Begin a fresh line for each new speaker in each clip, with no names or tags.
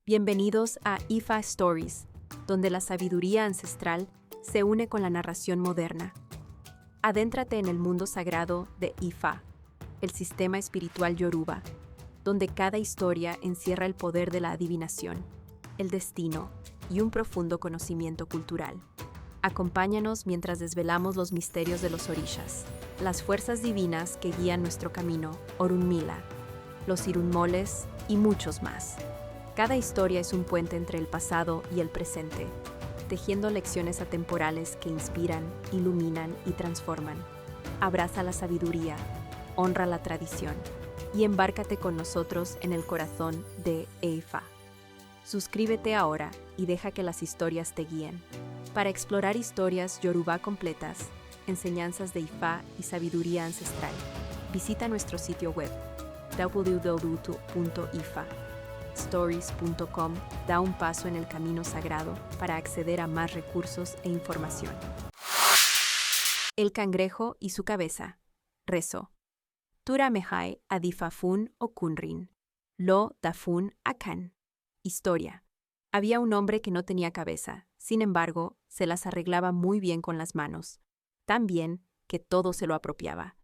Bienvenidos a IFA Stories, donde la sabiduría ancestral se une con la narración moderna. Adéntrate en el mundo sagrado de Ifa, el sistema espiritual yoruba, donde cada historia encierra el poder de la adivinación, el destino y un profundo conocimiento cultural. Acompáñanos mientras desvelamos los misterios de los orishas, las fuerzas divinas que guían nuestro camino, Orunmila, los irunmoles y muchos más. Cada historia es un puente entre el pasado y el presente, tejiendo lecciones atemporales que inspiran, iluminan y transforman. Abraza la sabiduría, honra la tradición y embárcate con nosotros en el corazón de Ifa. Suscríbete ahora y deja que las historias te guíen. Para explorar historias yoruba completas, enseñanzas de Ifa y sabiduría ancestral, visita nuestro sitio web www.ifastories.com. Da un paso en el camino sagrado para acceder a más recursos e información. El cangrejo y su cabeza. Rezo. Tura mehai adifafun o kunrin. Lo dafun akan. Historia. Había un hombre que no tenía cabeza, sin embargo, se las arreglaba muy bien con las manos, tan bien que todo se lo apropiaba.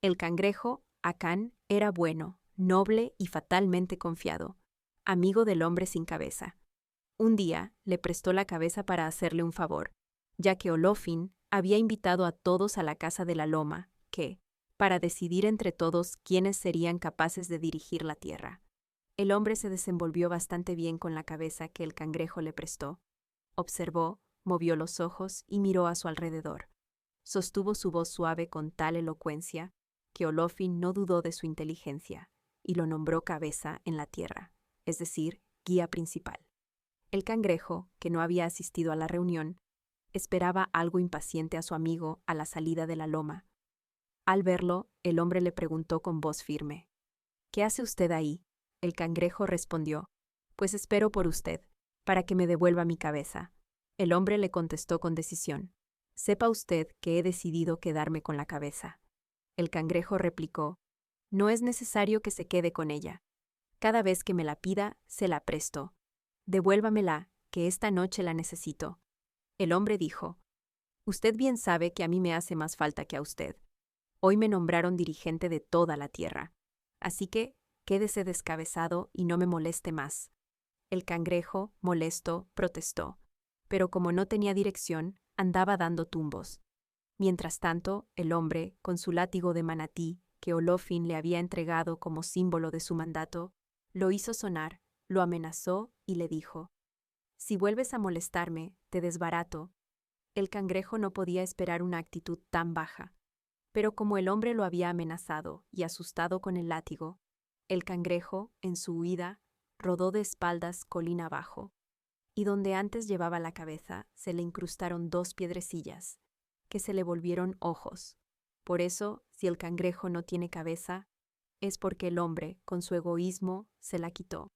El cangrejo, Akan, era bueno, noble y fatalmente confiado, amigo del hombre sin cabeza. Un día le prestó la cabeza para hacerle un favor, ya que Olofin había invitado a todos a la casa de la loma, para decidir entre todos quiénes serían capaces de dirigir la tierra. El hombre se desenvolvió bastante bien con la cabeza que el cangrejo le prestó. Observó, movió los ojos y miró a su alrededor. Sostuvo su voz suave con tal elocuencia que Olofin no dudó de su inteligencia y lo nombró cabeza en la tierra, es decir, guía principal. El cangrejo, que no había asistido a la reunión, esperaba algo impaciente a su amigo a la salida de la loma. Al verlo, el hombre le preguntó con voz firme: «¿Qué hace usted ahí?». El cangrejo respondió: «Pues espero por usted, para que me devuelva mi cabeza». El hombre le contestó con decisión: «Sepa usted que he decidido quedarme con la cabeza». El cangrejo replicó: «No es necesario que se quede con ella. Cada vez que me la pida, se la presto. Devuélvamela, que esta noche la necesito». El hombre dijo: «Usted bien sabe que a mí me hace más falta que a usted. Hoy me nombraron dirigente de toda la tierra. Así que, quédese descabezado y no me moleste más». El cangrejo, molesto, protestó, pero como no tenía dirección, andaba dando tumbos. Mientras tanto, el hombre, con su látigo de manatí, que Olofin le había entregado como símbolo de su mandato, lo hizo sonar, lo amenazó y le dijo: «Si vuelves a molestarme, te desbarato». El cangrejo no podía esperar una actitud tan baja, pero como el hombre lo había amenazado y asustado con el látigo, el cangrejo, en su huida, rodó de espaldas colina abajo, y donde antes llevaba la cabeza se le incrustaron 2 piedrecillas, que se le volvieron ojos. Por eso, si el cangrejo no tiene cabeza, es porque el hombre, con su egoísmo, se la quitó.